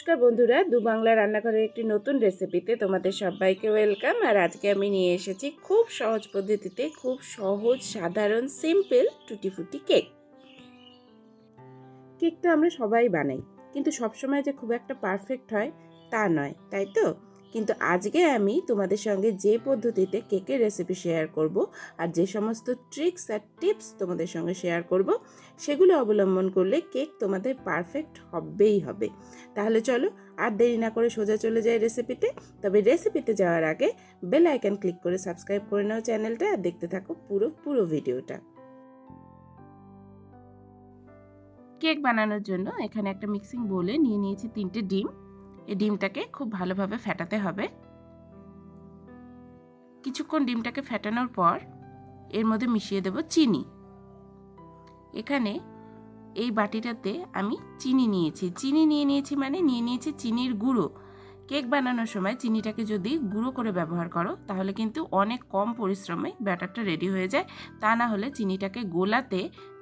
নমস্কার বন্ধুরা, দু বাংলা রান্নাঘরের একটি নতুন রেসিপিতে তোমাদের সবাইকে ওয়েলকাম। আর আজকে আমি নিয়ে এসেছি খুব সহজ পদ্ধতিতে খুব সহজ সাধারণ সিম্পল টুটি ফুটি কেক। কেকটা আমরা সবাই বানাই, কিন্তু সবসময় যে খুব একটা পারফেক্ট হয় তা নয়, তাই তো? কিন্তু আজকে আমি তোমাদের সঙ্গে যে পদ্ধতিতে কেকের রেসিপি শেয়ার করব আর যে সমস্ত ট্রিক্স আর টিপস তোমাদের সঙ্গে শেয়ার করব, সেগুলো অবলম্বন করলে কেক তোমাদের পারফেক্ট হবেই হবে। তাহলে চলো আর দেরি না করে সোজা চলে যাই রেসিপিতে। তবে রেসিপিতে যাওয়ার আগে বেল আইকন ক্লিক করে সাবস্ক্রাইব করে নাও চ্যানেলটা, আর দেখতে থাকো পুরো ভিডিওটা। কেক বানানোর জন্য এখানে একটা মিক্সিং বোলে নিয়ে নিয়েছি 3টে ডিম। এই ডিমটাকে খুব ভালোভাবে ফেটাতে হবে। কিছুক্ষণ ডিমটাকে ফেটানোর পর এর মধ্যে মিশিয়ে দেব চিনি। এখানে এই বাটিটাতে আমি চিনি নিয়েছি মানে নিয়ে নিয়েছি চিনির গুঁড়ো। কেক বানানোর সময় চিনিটাকে যদি গুঁড়ো করে ব্যবহার করো তাহলে কিন্তু অনেক কম পরিশ্রমে ব্যাটারটা রেডি হয়ে যায়। তা না হলে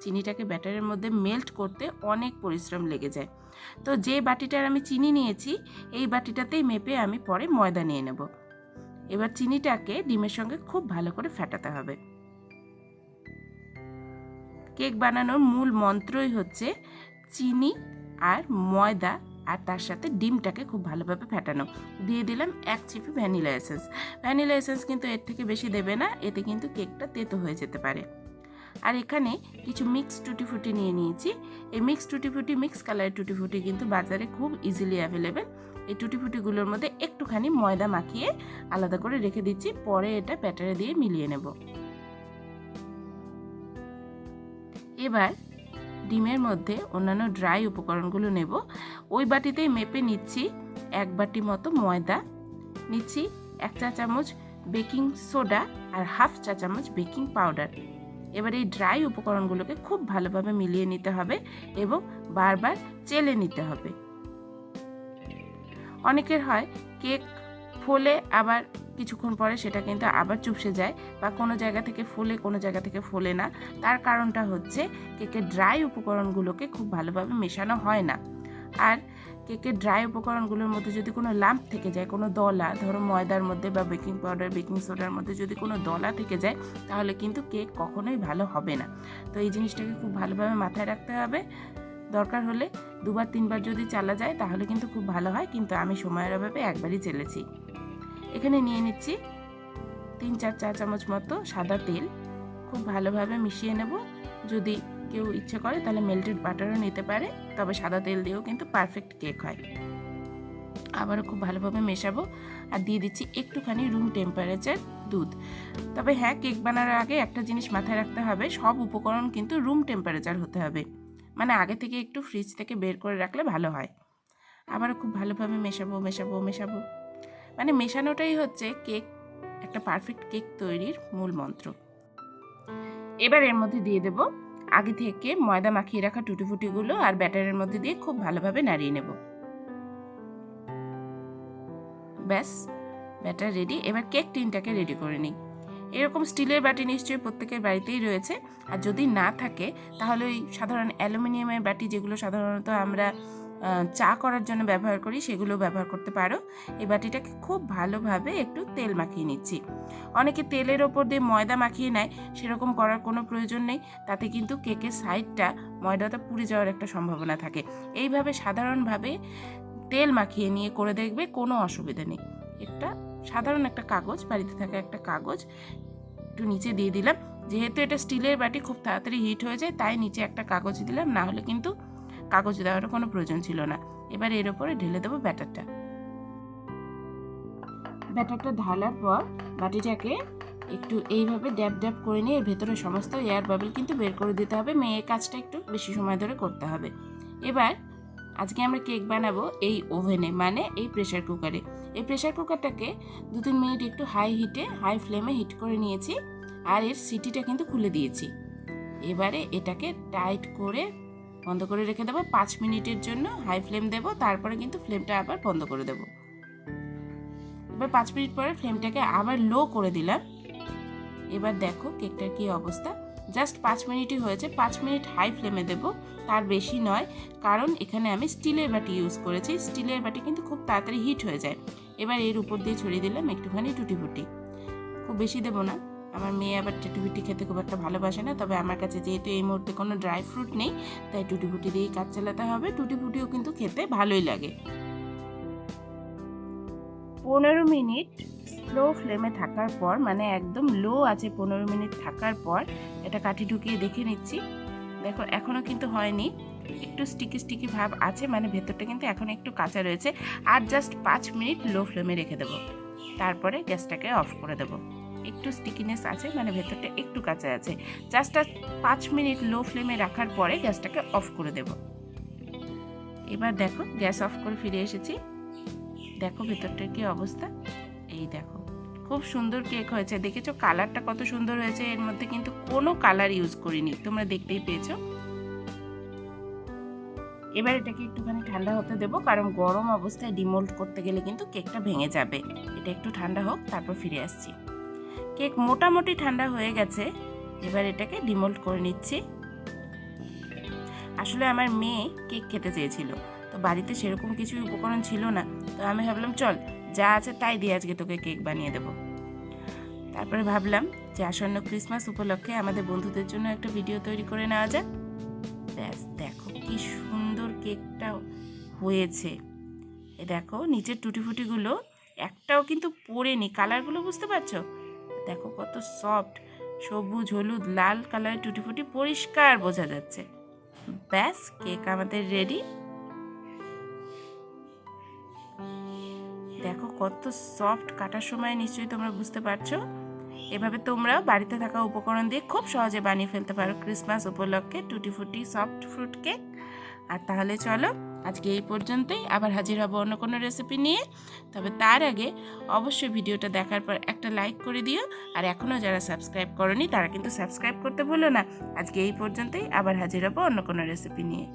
চিনিটাকে ব্যাটারের মধ্যে মেল্ট করতে অনেক পরিশ্রম লেগে যায়। তো যে বাটিটার আমি চিনি নিয়েছি এই বাটিটাতেই মেপে আমি পরে ময়দা নিয়ে নেব। এবার চিনিটাকে ডিমের সঙ্গে খুব ভালো করে ফেটাতে হবে। কেক বানানোর মূল মন্ত্রই হচ্ছে চিনি আর ময়দা আর তার সাথে ডিমটাকে খুব ভালোভাবে ফেটানো। দিয়ে দিলাম 1 চিপি ভ্যানিলা এসেন্স কিন্তু এর থেকে বেশি দেবে না, এতে কিন্তু কেকটা তেতো হয়ে যেতে পারে। আর এখানে কিছু মিক্স টুটি ফুটি নিয়ে নিয়েছি। এই মিক্স কালারের টুটি ফুটি কিন্তু বাজারে খুব ইজিলি অ্যাভেলেবেল। এই টুটি ফুটিগুলোর মধ্যে একটুখানি ময়দা মাখিয়ে আলাদা করে রেখে দিচ্ছি, পরে এটা ব্যাটারে দিয়ে মিলিয়ে নেব। এবার ডিমের মধ্যে অন্যান্য ড্রাই উপকরণগুলো নেব। ওই বাটিতেই মেপে নিচ্ছি 1 বাটি মতো ময়দা, নিচ্ছি 1 চা চামচ বেকিং সোডা আর 1/2 চা চামচ বেকিং পাউডার। এবার এই ড্রাই উপকরণগুলোকে খুব ভালোভাবে মিলিয়ে নিতে হবে এবং বারবার চেলে নিতে হবে। অনেকের হয় কেক ফোলে, আবার কিছুক্ষণ পরে সেটা কিন্তু আবার চুপসে যায়, বা কোনো জায়গা থেকে ফোলে কোনো জায়গা থেকে ফোলে না। তার কারণটা হচ্ছে কেকের ড্রাই উপকরণগুলোকে খুব ভালোভাবে মেশানো হয় না। আর কেকের ড্রাই উপকরণগুলোর মধ্যে যদি কোনো লাম্প থেকে যায়, কোনো দলা, ধরো ময়দার মধ্যে বা বেকিং পাউডার বেকিং সোডার মধ্যে যদি কোনো দলা থেকে যায়, তাহলে কিন্তু কেক কখনোই ভালো হবে না। তো এই জিনিসটাকে খুব ভালোভাবে মাথায় রাখতে হবে। দরকার হলে 2-3বার যদি চালা যায় তাহলে কিন্তু খুব ভালো হয়, কিন্তু আমি সময়ের অভাবে একবারই চেলেছি। এখানে নিয়ে নিচ্ছি 3-4 চা চামচ মতো সাদা তেল। খুব ভালোভাবে মিশিয়ে নেব। যদি কেউ ইচ্ছে করে তাহলে মেল্টেড বাটারও নিতে পারে, তবে সাদা তেল দিয়েও কিন্তু পারফেক্ট কেক হয়। আবারও খুব ভালোভাবে মেশাবো আর দিয়ে দিচ্ছি একটুখানি রুম টেম্পারেচার দুধ। তবে হ্যাঁ, কেক বানানোর আগে একটা জিনিস মাথায় রাখতে হবে, সব উপকরণ কিন্তু রুম টেম্পারেচার হতে হবে, মানে আগে থেকে একটু ফ্রিজ থেকে বের করে রাখলে ভালো হয়। আবারও খুব ভালোভাবে মেশাবো। মানে মেশানোটাই হচ্ছে কেক, একটা পারফেক্ট কেক তৈরির মূল মন্ত্র। এবার এর মধ্যে দিয়ে দেব আগে থেকে ময়দা মাখিয়ে রাখা টুটি ফুটিগুলো আর ব্যাটারের মধ্যে দিয়ে খুব ভালোভাবে নাড়িয়ে নেব। ব্যাস, ব্যাটার রেডি। এবার কেক টিনটাকে রেডি করে নিই। এরকম স্টিলের বাটি নিশ্চয়ই প্রত্যেকের বাড়িতেই রয়েছে, আর যদি না থাকে তাহলে ওই সাধারণ অ্যালুমিনিয়ামের বাটি, যেগুলো সাধারণত আমরা চা করার জন্য ব্যবহার করি, সেগুলো ব্যবহার করতে পারো। এই বাটিটাকে খুব ভালোভাবে একটু তেল মাখিয়ে নিচ্ছি। অনেকে তেলের ওপর দিয়ে ময়দা মাখিয়ে নেয়, সেরকম করার কোনো প্রয়োজন নেই। তাতে কিন্তু কেকের সাইডটা ময়দাটা পুড়ে যাওয়ার একটা সম্ভাবনা থাকে। এইভাবে সাধারণভাবে তেল মাখিয়ে নিয়ে করে দেখবে, কোনো অসুবিধা নেই। সাধারণ একটা কাগজ, বাড়িতে থাকা একটা কাগজ একটু নিচে দিয়ে দিলাম। যেহেতু এটা স্টিলের বাটি, খুব তাড়াতাড়ি হিট হয়ে যায়, তাই নিচে একটা কাগজ দিলাম, না হলে কিন্তু কাগজ দেওয়ারও কোনো প্রয়োজন ছিল না। এবার এর উপরে ঢেলে দেবো ব্যাটারটা ঢালার পর বাটিটাকে একটু এইভাবে ড্যাব করে নিয়ে এর ভেতরে সমস্ত এয়ার বাবল কিন্তু বের করে দিতে হবে। এই কাজটা একটু বেশি সময় ধরে করতে হবে। এবার আজকে আমরা কেক বানাবো এই ওভেনে, মানে এই প্রেসার কুকারে। এই প্রেসার কুকারটাকে 2-3 মিনিট একটু হাই ফ্লেমে হিট করে নিয়েছি, আর এর সিটিটা কিন্তু খুলে দিয়েছি। এবারে এটাকে টাইট করে বন্ধ করে রেখে দেবো 5 মিনিটের জন্য। হাই ফ্লেম দেবো, তারপরে কিন্তু ফ্লেমটা আবার বন্ধ করে দেবো। এবার 5 মিনিট পরে ফ্লেমটাকে আবার লো করে দিলাম। এবার দেখো কেকটার কি অবস্থা। জাস্ট 5 মিনিটই হয়েছে। 5 মিনিট হাই ফ্লেমে দেব, তার বেশি নয়, কারণ এখানে আমি স্টিলের বাটি ইউজ করেছি। স্টিলের বাটি কিন্তু খুব তাড়াতাড়ি হিট হয়ে যায়। এবার এর উপর দিয়ে ছড়িয়ে দিলাম একটুখানি টুটি ফুটি, খুব বেশি দেবো না, আমার মেয়ে আবার টুটি ফুটি খেতে খুব একটা ভালোবাসে না। তবে আমার কাছে যেহেতু এই মুহূর্তে কোনো ড্রাই ফ্রুট নেই, তাই টুটি ফুটি দিয়েই কাজ চালাতে হবে। টুটি ফুটিও কিন্তু খেতে ভালোই লাগে। 15 মিনিট স্লো ফ্লেমে থাকার পর, মানে একদম লো আছে 15 মিনিট থাকার পর এটা কাঠি ঢুকিয়ে দেখে নিচ্ছি। দেখো এখনও কিন্তু হয়নি, একটু স্টিকি স্টিকি ভাব আছে, মানে ভেতরটা কিন্তু এখন একটু কাঁচা রয়েছে। আর জাস্ট 5 মিনিট লো ফ্লেমে রেখে দেবো, তারপরে গ্যাসটাকে অফ করে দেবো। একটু স্টিকিনেস আছে, মানে ভেতরটা একটু কাঁচা আছে। জাস্ট 5 মিনিট লো ফ্লেমে রাখার পরে গ্যাসটাকে অফ করে দেব। এবার দেখো গ্যাস অফ করে ফিরে এসেছি। দেখো ভেতরটার কি অবস্থা, এই দেখো খুব সুন্দর কেক হয়েছে। দেখেছো কালারটা কত সুন্দর হয়েছে, এর মধ্যে কিন্তু কোনো কালার ইউজ করিনি, তোমরা দেখতেই পেয়েছো। এবার এটাকে একটুখানি ঠান্ডা হতে দেবো, কারণ গরম অবস্থায় ডিমোল্ড করতে গেলে কিন্তু কেকটা ভেঙে যাবে। এটা একটু ঠান্ডা হোক, তারপর ফিরে আসছি। কেক মোটামুটি ঠান্ডা হয়ে গেছে, এবার এটাকে ডিমোল্ড করে নিচ্ছি। আসলে আমার মেয়ে কেক খেতে চেয়েছিল, তো বাড়িতে সেরকম কিছু উপকরণ ছিল না, তো আমি ভাবলাম চল যা আছে তাই দিয়ে আজকে তোকে কেক বানিয়ে দেবো। তারপরে ভাবলাম যে আসন্ন ক্রিসমাস উপলক্ষে আমাদের বন্ধুদের জন্য একটা ভিডিও তৈরি করে নেওয়া যাক। ব্যাস দেখো কি সুন্দর কেকটা হয়েছে। এ দেখো নিচের টুটি ফুটিগুলো একটাও কিন্তু পড়েনি, কালারগুলো বুঝতে পারছো? দেখো কত সফট, সবুজ হলুদ লাল কালারের টুটি ফুটি পরিষ্কার বোঝা যাচ্ছে। ব্যাস কেক আমাদের রেডি। দেখো কত সফট, কাটার সময় নিশ্চয়ই তোমরা বুঝতে পারছো। এভাবে তোমরা বাড়িতে থাকা উপকরণ দিয়ে খুব সহজে বানিয়ে ফেলতে পারো ক্রিসমাস উপলক্ষে টুটি ফুটি সফট ফ্রুট কেক। আর তাহলে চলো আজকে এই পর্যন্তই, আবার হাজির হব অন্য কোনো রেসিপি নিয়ে। তবে তার আগে অবশ্যই ভিডিওটা দেখার পর একটা লাইক করে দিও, আর এখনও যারা সাবস্ক্রাইব করোনি তারা কিন্তু সাবস্ক্রাইব করতে ভুলো না। আজকে এই পর্যন্তই, আবার হাজির হব অন্য কোনো রেসিপি নিয়ে।